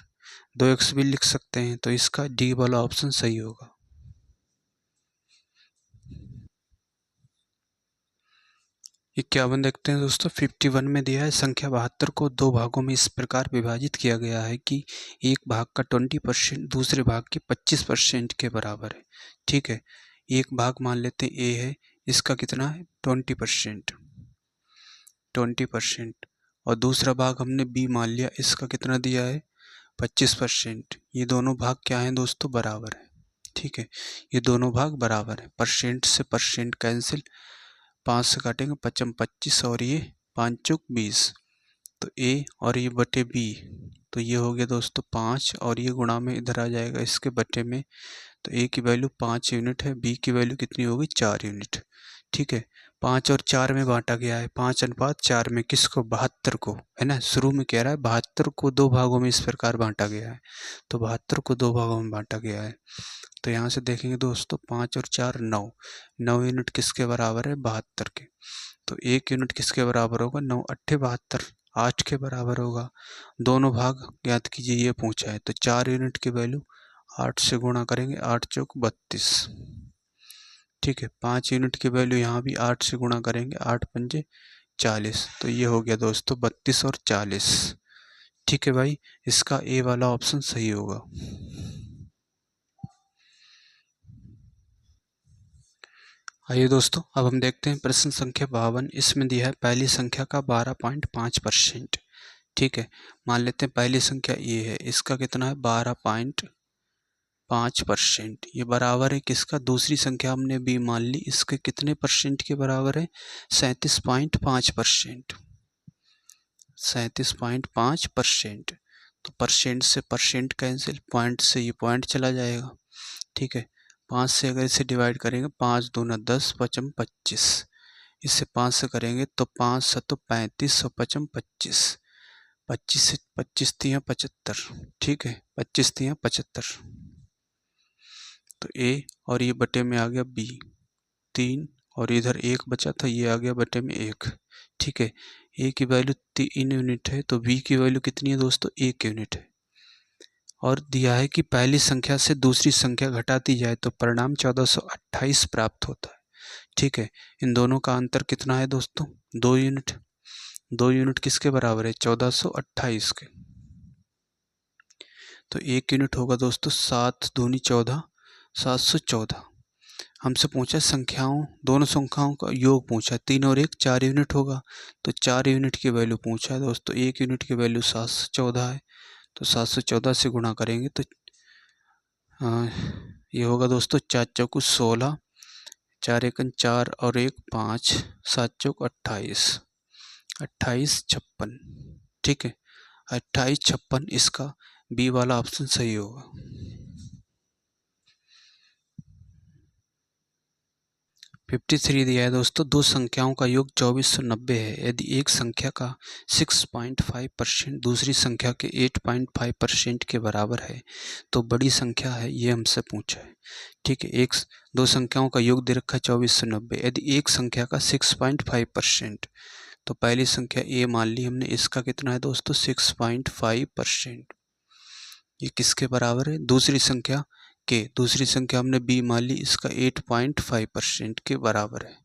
2x भी लिख सकते हैं, तो इसका डी वाला ऑप्शन सही होगा। इक्यावन देखते हैं दोस्तों। 51 में दिया है संख्या 72 को 2 भागों में इस प्रकार विभाजित किया गया है कि एक भाग का 20% दूसरे भाग के 25% के बराबर है। ठीक है, एक भाग मान लेते हैं ए है, इसका कितना है 20%, और दूसरा भाग हमने बी मान लिया, इसका कितना दिया है 25%। ये दोनों भाग क्या हैं दोस्तों, बराबर है। ठीक है, ये दोनों भाग बराबर है, परसेंट से परसेंट कैंसिल, 5 से काटेंगे 5 25 और ये 5 चौक 20, तो ए और ये बटे बी, तो ये हो गया दोस्तों 5 और ये गुणा में इधर आ जाएगा इसके बटे में, तो ए की वैल्यू 5 यूनिट है, बी की वैल्यू कितनी होगी 4 यूनिट। ठीक है, 5 और 4 में बांटा गया है, 5:4 में, किसको 72 को, है ना। शुरू में कह रहा है 72 को 2 भागों में इस प्रकार बांटा गया है, तो 72 को 2 भागों में बांटा गया है। तो यहाँ से देखेंगे दोस्तों 5 और 4 9, 9 यूनिट किसके बराबर है 72 के, तो 1 यूनिट किसके बराबर होगा 9 8 72, 8 के बराबर होगा। दोनों भाग ज्ञात कीजिए, ये पूछा है। तो 4 यूनिट की वैल्यू 8 से गुणा करेंगे, 8 चौक 32। ठीक है, 5 यूनिट की वैल्यू यहाँ भी 8 से गुणा करेंगे, 8 पंजे 40। तो ये हो गया दोस्तों 32 और 40। ठीक है भाई, इसका ए वाला ऑप्शन सही होगा। आइए दोस्तों, अब हम देखते हैं प्रश्न संख्या 52। इसमें दिया है पहली संख्या का 12.5%। ठीक है, मान लेते हैं पहली संख्या ये है, इसका कितना है 12.5%। ये बराबर है किसका, दूसरी संख्या हमने बी मान ली, इसके कितने परसेंट के बराबर है, 37.5%। 37.5%। तो परसेंट से परसेंट कैंसिल, पॉइंट से ये पॉइंट चला जाएगा। ठीक है, 5 से अगर इसे डिवाइड करेंगे, 5 दूना 10, पचम 25। इसे 5 से करेंगे तो 5 सतो 35 और पचम 25। 25 से 25 तियाँ 75। ठीक है, 25 तियाँ 75। तो ए और ये बटे में आ गया बी 3, और इधर 1 बचा था, ये आ गया बटे में 1। ठीक है, ए की वैल्यू 3 यूनिट है, तो बी की वैल्यू कितनी है दोस्तों, 1 यूनिट है। और दिया है कि पहली संख्या से दूसरी संख्या घटाती जाए तो परिणाम 1428 प्राप्त होता है। ठीक है, इन दोनों का अंतर कितना है दोस्तों, 2 यूनिट। 2 यूनिट किसके बराबर है, 1428 के। तो 1 यूनिट होगा दोस्तों 7 दूनी 14, 714। हमसे पूछा संख्याओं, दोनों संख्याओं का योग पूछा, 3 और 1 4 यूनिट होगा। तो 4 यूनिट की वैल्यू पूछा है दोस्तों, 1 यूनिट की वैल्यू 714 है। तो 714 से गुणा करेंगे तो ये होगा दोस्तों 4 चौकू 16, 4 एकन 4 और 1 5, 7 चौक 28, 28 56। ठीक है, 28 56, इसका बी वाला ऑप्शन सही होगा। 53 दिया है दोस्तों, दो संख्याओं का योग 2490 है। यदि एक संख्या का 6.5% दूसरी संख्या के 8.5% के बराबर है तो बड़ी संख्या है, ये हमसे पूछा है। ठीक है, दो संख्याओं का योग दे रखा है 2490। यदि एक संख्या का 6.5%, तो पहली संख्या ए मान ली हमने, इसका कितना है दोस्तों 6.5%। ये किसके बराबर है, दूसरी संख्या के, दूसरी संख्या हमने बी मान ली, इसका 8.5% के बराबर है।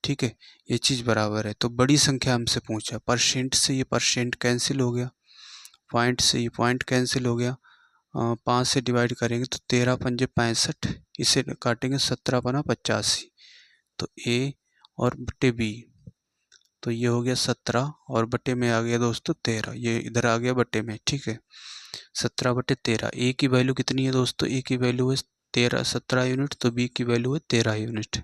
ठीक है, ये चीज़ बराबर है। तो बड़ी संख्या हमसे पूछा, परसेंट से ये परसेंट कैंसिल हो गया, पॉइंट से ये पॉइंट कैंसिल हो गया। 5 से डिवाइड करेंगे तो 13 पंजे 65, इसे काटेंगे 17 पना 85। तो ए और बटे बी, तो ये हो गया 17 और बटे में आ गया दोस्तों 13, ये इधर आ गया बटे में। ठीक है, 17 बटे 13। ए की वैल्यू कितनी है दोस्तों, ए की वैल्यू है 17 यूनिट, तो बी की वैल्यू है 13 यूनिट।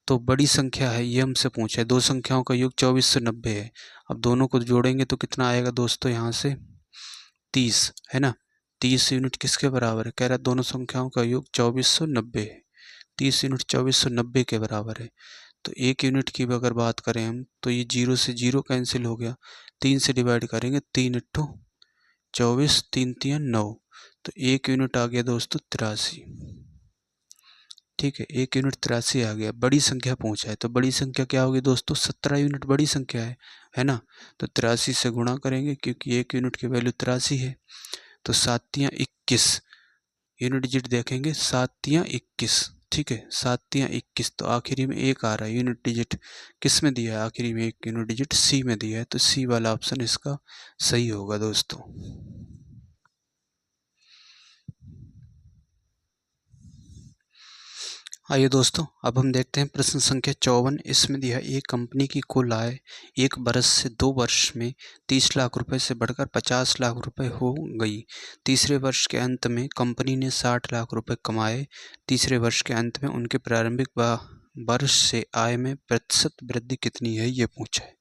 तो बड़ी संख्या है, ये हमसे पूछा है। दो संख्याओं का योग 2490 है। अब दोनों को जोड़ेंगे तो कितना आएगा दोस्तों, यहाँ से 30 है ना। 30 यूनिट किसके बराबर है, कह रहा है दोनों संख्याओं का योग 2490 है। 30 यूनिट 2490 के बराबर है। तो 1 यूनिट की अगर बात करें हम, तो ये 0 से 0 कैंसिल हो गया। 3 से डिवाइड करेंगे, 3 अट्ठो 24, 3 तियाँ 9। तो 1 यूनिट आ गया दोस्तों 83। ठीक है, 1 यूनिट 83 आ गया। बड़ी संख्या पूछा है, तो बड़ी संख्या क्या होगी दोस्तों, 17 यूनिट बड़ी संख्या है ना। तो 83 से गुणा करेंगे, क्योंकि 1 यूनिट की वैल्यू 83 है। तो 7 तियाँ 21, यूनिट डिजिट देखेंगे 7 तियाँ 21। ठीक है, 7 तियाँ 21, तो आखिरी में 1 आ रहा है। यूनिट डिजिट किस में दिया है, आखिरी में 1 यूनिट डिजिट सी में दिया है। तो सी वाला ऑप्शन इसका सही होगा दोस्तों। आइए दोस्तों, अब हम देखते हैं प्रश्न संख्या 54। इसमें दिया है एक कंपनी की कुल आय एक बरस से 2 वर्ष में 30 लाख रुपए से बढ़कर 50 लाख रुपए हो गई। तीसरे वर्ष के अंत में कंपनी ने 60 लाख रुपए कमाए। तीसरे वर्ष के अंत में उनके प्रारंभिक वर्ष से आय में प्रतिशत वृद्धि कितनी है, ये पूछा है।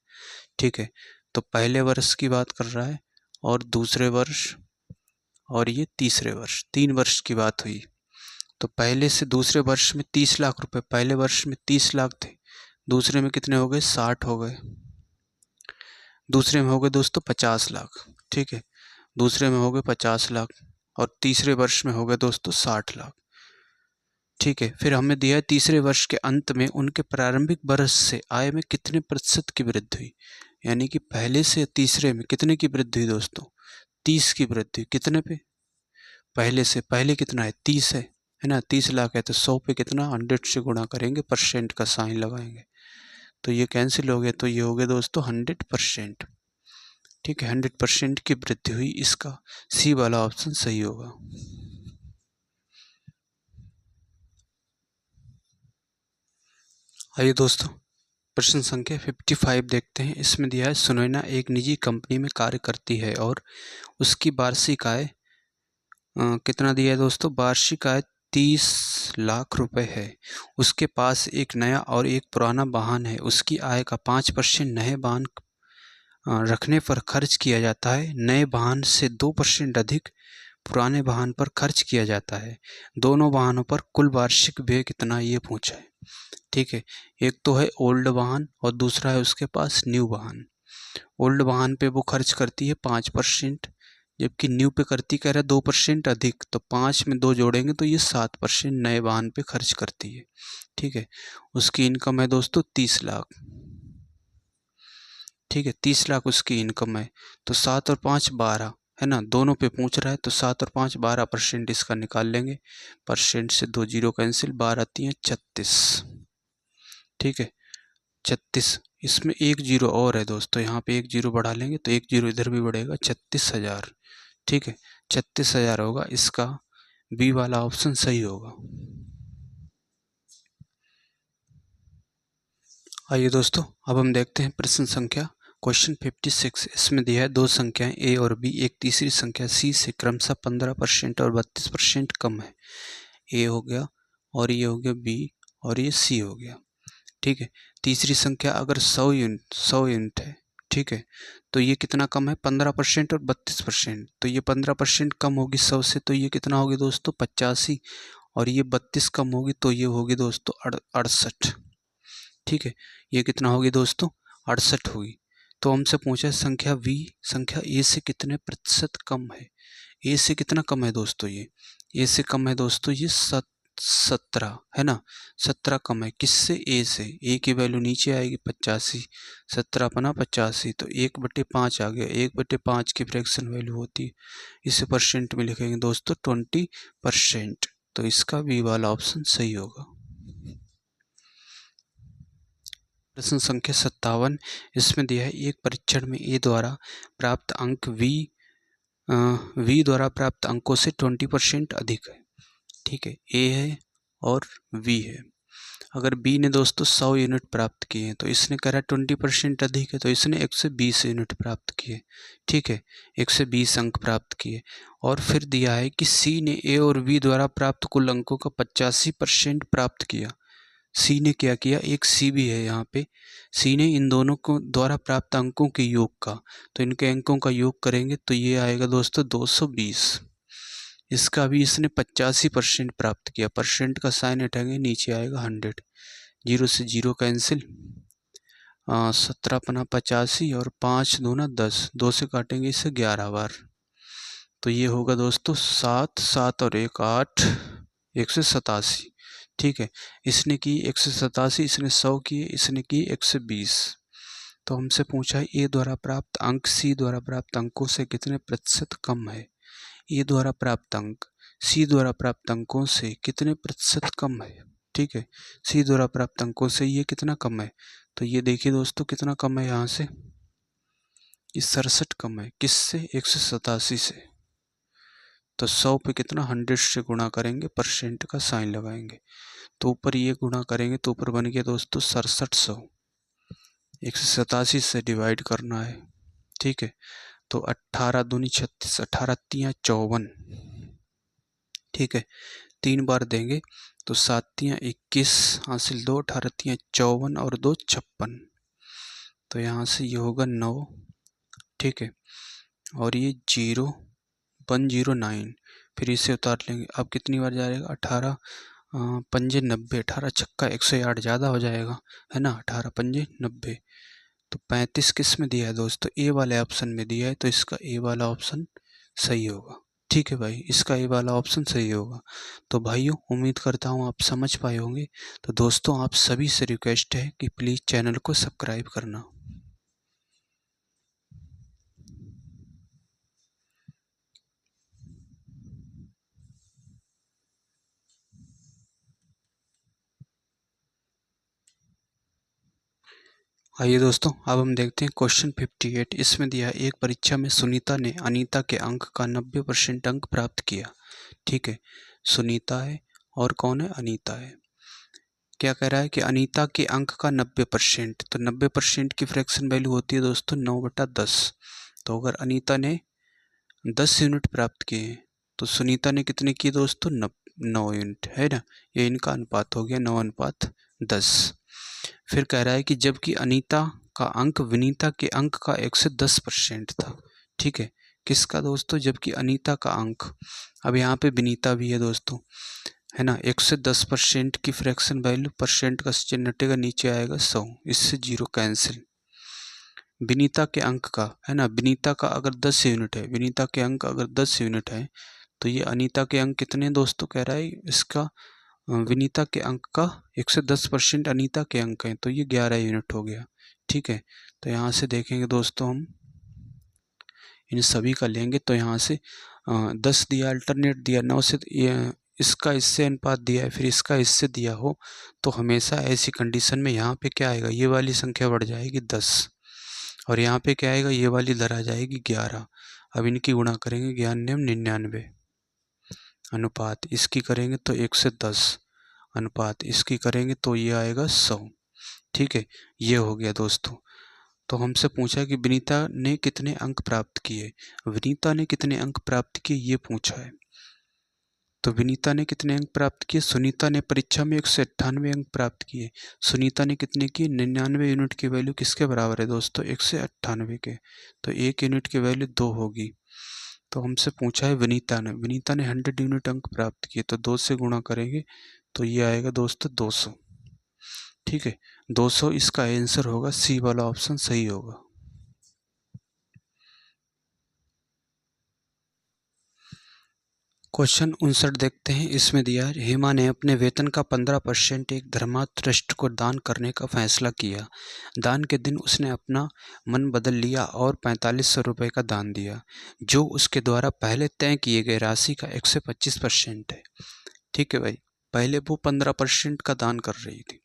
ठीक है, तो पहले वर्ष की बात कर रहा है और दूसरे वर्ष और ये तीसरे वर्ष, 3 वर्ष की बात हुई। तो पहले से दूसरे वर्ष में 30 लाख रुपए, पहले वर्ष में 30 लाख थे, दूसरे में कितने हो गए, 60 हो गए। दूसरे में हो गए दोस्तों 50 लाख। ठीक है, दूसरे में हो गए 50 लाख और तीसरे वर्ष में हो गए दोस्तों 60 लाख। ठीक है, फिर हमें दिया है तीसरे वर्ष के अंत में उनके प्रारंभिक वर्ष से आय में कितने प्रतिशत की वृद्धि हुई। यानी कि पहले से तीसरे में कितने की वृद्धि हुई दोस्तों? 30 की वृद्धि। कितने पे? पहले से। पहले कितना है? 30 है ना। 30 लाख है तो 100 पे कितना? 100 से गुणा करेंगे, परसेंट का साइन लगाएंगे, तो ये कैंसिल हो गया, तो ये हो गया दोस्तों 100%। ठीक है, 100% की वृद्धि हुई। इसका सी वाला ऑप्शन सही होगा। आइए दोस्तों प्रश्न संख्या 55 देखते हैं। इसमें दिया है सुनैना एक निजी कंपनी में कार्य करती है और उसकी वार्षिक आय कितना दिया है दोस्तों? वार्षिक आय 30 लाख रुपए है। उसके पास एक नया और एक पुराना वाहन है। उसकी आय का 5% नए वाहन रखने पर खर्च किया जाता है। नए वाहन से 2% अधिक पुराने वाहन पर खर्च किया जाता है। दोनों वाहनों पर कुल वार्षिक व्यय कितना, ये पूछा है। ठीक है, एक तो है ओल्ड वाहन और दूसरा है उसके पास न्यू वाहन। ओल्ड वाहन पे वो खर्च करती है 5%, जबकि न्यू पे करती कह रहा है 2% अधिक, तो 5 में 2 जोड़ेंगे तो ये 7% नए वाहन पे खर्च करती है। ठीक है, उसकी इनकम है दोस्तों 30 लाख। ठीक है, 30 लाख उसकी इनकम है, तो 7 और 5 12 है ना। दोनों पे पूछ रहा है तो 7 और 5 12% इसका निकाल लेंगे। परसेंट से 2 जीरो कैंसिल, 12 3 36। ठीक है, 36। इसमें एक जीरो और है दोस्तों, यहाँ पे एक जीरो बढ़ा लेंगे तो एक जीरो इधर भी बढ़ेगा, 36,000। ठीक है, 36,000 होगा। इसका बी वाला ऑप्शन सही होगा। आइए दोस्तों अब हम देखते हैं प्रश्न संख्या क्वेश्चन 56। इसमें दिया है दो संख्याएं ए और बी, एक तीसरी संख्या सी से क्रमशः 15% और 32% कम है। ए हो गया और ये हो गया बी और ये सी हो गया। ठीक है, तीसरी संख्या अगर 100 यूनिट है, ठीक है, तो ये कितना कम है? 15% और 32%। तो ये 15% कम होगी 100 से, तो ये कितना होगी दोस्तों? 85। और ये 32 कम होगी तो ये होगी दोस्तों 68। ठीक है, ये कितना होगी दोस्तों? 68 होगी। तो हमसे पूछा है संख्या वी, संख्या ए से कितने प्रतिशत कम है? ए से कितना कम है दोस्तों? ये ए से कम है दोस्तों, ये 17 है ना। 17 कम है किससे? ए से। ए की वैल्यू नीचे आएगी 85, 17 अपना 85, तो 1/5 आ गया। 1/5 की फ्रैक्शन वैल्यू होती है, इसे परसेंट में लिखेंगे दोस्तों 20%। तो इसका बी वाला ऑप्शन सही होगा। प्रश्न संख्या 57। इसमें दिया है एक परीक्षण में ए द्वारा प्राप्त अंक वी द्वारा प्राप्त अंकों से 20% अधिक है। ठीक है, ए है और वी है। अगर बी ने दोस्तों 100 यूनिट प्राप्त किए हैं तो इसने कह रहा है 20% अधिक है, तो इसने 120 यूनिट प्राप्त किए। ठीक है, 120 अंक प्राप्त किए। और फिर दिया है कि सी ने ए और बी द्वारा प्राप्त कुल अंकों का 85% प्राप्त किया। सी ने क्या किया? एक सी भी है यहाँ पे। सी ने इन दोनों को द्वारा प्राप्त अंकों के योग का, तो इनके अंकों का योग करेंगे तो ये आएगा दोस्तों 220। इसका भी इसने 85% प्राप्त किया। परसेंट का साइन हटाएंगे, नीचे आएगा 100। जीरो से जीरो कैंसिल, 17 अपना 85 और 5 दूना 10, 2 से काटेंगे इसे 11 बार, तो ये होगा दोस्तों 7, 7 और 1 8, 187। ठीक है, इसने की 187, इसने 100 किए, इसने की 120। तो हमसे पूछा है ए द्वारा प्राप्त अंक सी द्वारा प्राप्त अंकों से कितने प्रतिशत कम है? ए द्वारा प्राप्त अंक सी द्वारा प्राप्त अंकों से कितने प्रतिशत कम है? ठीक है, सी द्वारा प्राप्त अंकों से ये कितना कम है? तो ये देखिए दोस्तों कितना कम है, यहाँ से ये 67 कम है। किससे? 187 से। तो 100 पे कितना? 100 से गुणा करेंगे, परसेंट का साइन लगाएंगे, तो ऊपर ये गुणा करेंगे तो ऊपर बन गया दोस्तों 6700। 187 से डिवाइड करना है। ठीक है, तो 18 दूनी 36, 18 तियाँ 54। ठीक है, 3 बार देंगे तो 7 तियाँ 21 हासिल 2, 18 तियाँ 54 और 2 56। तो यहाँ से ये होगा 9। ठीक है, और ये 0109, फिर इसे उतार लेंगे। अब कितनी बार जाएगा? 18 पंजे 90, 18 छक्का 108 ज़्यादा हो जाएगा, है ना। 18 पंजे 90, तो 35 किस में दिया है दोस्तों? ए वाले ऑप्शन में दिया है, तो इसका ए वाला ऑप्शन सही होगा। ठीक है भाई, इसका ए वाला ऑप्शन सही होगा। तो भाइयों उम्मीद करता हूँ आप समझ पाए होंगे। तो दोस्तों आप सभी से रिक्वेस्ट है कि प्लीज़ चैनल को सब्सक्राइब करना। आइए दोस्तों, अब हम देखते हैं क्वेश्चन 58। इसमें दिया है, एक परीक्षा में सुनीता ने अनीता के अंक का 90% अंक प्राप्त किया। ठीक है, सुनीता है और कौन है, अनीता है। क्या कह रहा है कि अनीता के अंक का 90%, तो 90% की फ्रैक्शन वैल्यू होती है दोस्तों 9/10। तो अगर अनीता ने 10 यूनिट प्राप्त किए हैं तो सुनीता ने कितने किए दोस्तों, 9 यूनिट, है ना। ये इनका अनुपात हो गया 9:10। फिर कह रहा है कि जबकि अनीता का अंक विनीता के अंक का 110% था। ठीक है, किसका दोस्तों, जबकि अनीता का अंक, अब यहाँ पे विनीता भी है दोस्तों, है ना। 110% की फ्रैक्शन वैल्यू, परसेंट का चिन्ह हटेगा, नीचे आएगा 100, इससे 0 कैंसिल। विनीता के अंक का, है ना, विनीता का अगर 10 यूनिट है, विनीता के अंक अगर 10 यूनिट है तो ये अनीता के अंक कितने दोस्तों, कह रहा है इसका विनीता के अंक का 110% अनीता के अंक हैं, तो ये 11 यूनिट हो गया। ठीक है, तो यहाँ से देखेंगे दोस्तों, हम इन सभी का लेंगे तो यहाँ से 10 दिया, अल्टरनेट दिया, 9 से इसका इससे अनुपात दिया है, फिर इसका इससे दिया हो, तो हमेशा ऐसी कंडीशन में यहाँ पे क्या आएगा, ये वाली संख्या बढ़ जाएगी 10, और यहाँ पे क्या आएगा, ये वाली इधर आ जाएगी 11। अब इनकी गुणा करेंगे, 99 अनुपात इसकी करेंगे तो 110 अनुपात इसकी करेंगे तो ये आएगा 100। ठीक है, ये हो गया दोस्तों। तो हमसे पूछा कि विनीता ने कितने अंक प्राप्त किए, विनीता ने कितने अंक प्राप्त किए ये पूछा है। तो विनीता ने कितने अंक प्राप्त किए, सुनीता ने परीक्षा में 198 अंक प्राप्त किए। सुनीता ने कितने किए, 99 यूनिट की वैल्यू किसके बराबर है दोस्तों, 198 के, तो 1 यूनिट की वैल्यू 2 होगी। तो हमसे पूछा है विनीता ने, 100 यूनिट अंक प्राप्त किए, तो 2 से गुणा करेंगे तो ये आएगा दोस्तों 200। ठीक है, 200 इसका आंसर होगा, सी वाला ऑप्शन सही होगा। क्वेश्चन 59 देखते हैं। इसमें दिया है, हेमा ने अपने वेतन का 15% एक धर्मार्थ ट्रस्ट को दान करने का फैसला किया। दान के दिन उसने अपना मन बदल लिया और 4500 रुपये का दान दिया, जो उसके द्वारा पहले तय किए गए राशि का 125% है। ठीक है भाई, पहले वो 15% का दान कर रही थी,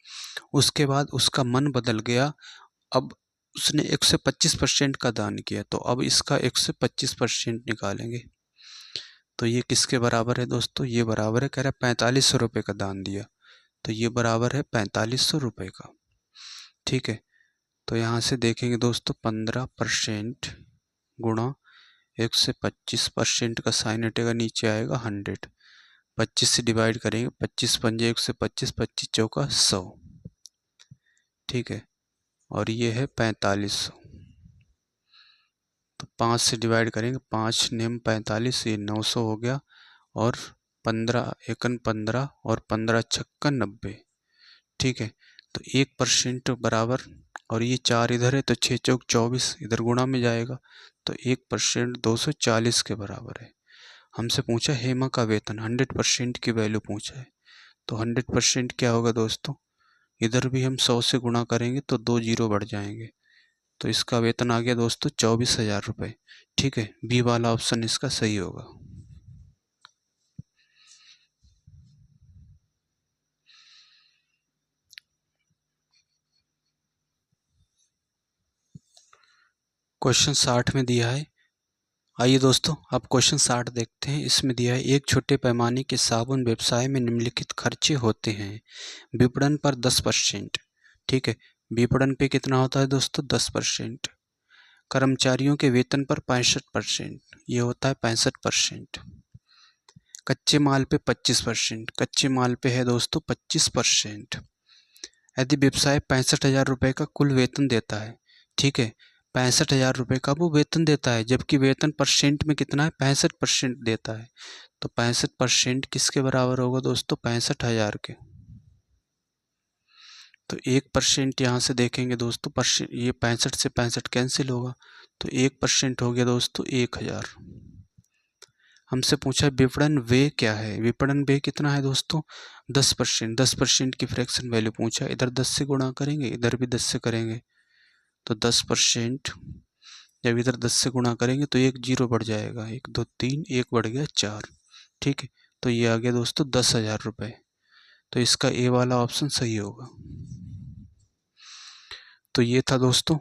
उसके बाद उसका मन बदल गया, अब उसने 125% का दान किया, तो अब इसका 125% निकालेंगे तो ये किसके बराबर है दोस्तों, ये बराबर है, कह रहा है 4500 रुपये का दान दिया, तो ये बराबर है 4500 रुपये का। ठीक है, तो यहाँ से देखेंगे दोस्तों, 15% गुणा 125% का साइन हटेगा, नीचे आएगा 100, 25 से डिवाइड करेंगे, 25 पंजे 125, 25 चौका 100। ठीक है, और ये है 4500, तो 5 से डिवाइड करेंगे, 5 नेम 45, ये 900 हो गया, और 15 एकन 15 और 15 छक्कन 90। ठीक है, तो 1% बराबर, और ये 4 इधर है तो 6 चौक 24 इधर गुणा में जाएगा, तो 1% 240 के बराबर है। हमसे पूछा हेमा का वेतन, 100% की वैल्यू पूछा है, तो 100% क्या होगा दोस्तों, इधर भी हम 100 से गुणा करेंगे तो 2 जीरो बढ़ जाएंगे, तो इसका वेतन आ गया दोस्तों 24,000 रुपये। ठीक है, बी वाला ऑप्शन इसका सही होगा। क्वेश्चन 60 में दिया है, आइए दोस्तों अब क्वेश्चन 60 देखते हैं। इसमें दिया है, एक छोटे पैमाने के साबुन व्यवसाय में निम्नलिखित खर्चे होते हैं। विपणन पर 10%। ठीक है, विपणन पे कितना होता है दोस्तों, 10%। कर्मचारियों के वेतन पर 65%, ये होता है 65%। कच्चे माल पे 25%, कच्चे माल पे है दोस्तों 25%। यदि व्यवसाय 65,000 रुपये का कुल वेतन देता है, ठीक है, 65,000 रुपये का वो वेतन देता है, जबकि वेतन परसेंट में कितना है, 65% देता है, तो 65% किसके बराबर होगा दोस्तों, 65,000 के। तो 1% यहाँ से देखेंगे दोस्तों, परसेंट ये 65 से 65 कैंसिल होगा, तो 1% हो गया दोस्तों 1,000। हमसे पूछा विपणन व्यय क्या है, विपणन व्यय कितना है दोस्तों, 10%। 10% की फ्रैक्शन वैल्यू पूछा, इधर 10 से गुणा करेंगे, इधर भी 10 से करेंगे, तो 10%, जब इधर 10 से गुणा करेंगे तो एक जीरो बढ़ जाएगा, 1 2 3, एक बढ़ गया 4। ठीक है, तो ये आ गया दोस्तों 10,000 रुपये, तो इसका ए वाला ऑप्शन सही होगा। तो ये था दोस्तों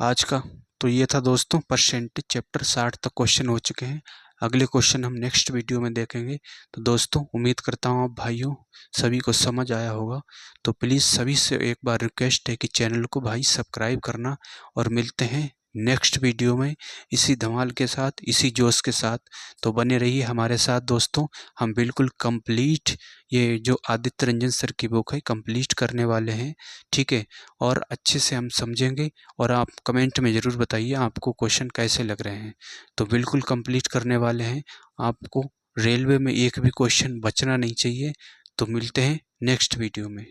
आज का। तो ये था दोस्तों परसेंटेज चैप्टर 60 तक क्वेश्चन हो चुके हैं। अगले क्वेश्चन हम नेक्स्ट वीडियो में देखेंगे। तो दोस्तों उम्मीद करता हूँ आप भाइयों सभी को समझ आया होगा। तो प्लीज़ सभी से एक बार रिक्वेस्ट है कि चैनल को भाई सब्सक्राइब करना, और मिलते हैं नेक्स्ट वीडियो में इसी धमाल के साथ, इसी जोश के साथ। तो बने रहिए हमारे साथ दोस्तों। हम बिल्कुल कंप्लीट ये जो आदित्य रंजन सर की बुक है कंप्लीट करने वाले हैं, ठीक है। और अच्छे से हम समझेंगे, और आप कमेंट में ज़रूर बताइए आपको क्वेश्चन कैसे लग रहे हैं। तो बिल्कुल कंप्लीट करने वाले हैं। आपको रेलवे में एक भी क्वेश्चन बचना नहीं चाहिए। तो मिलते हैं नेक्स्ट वीडियो में।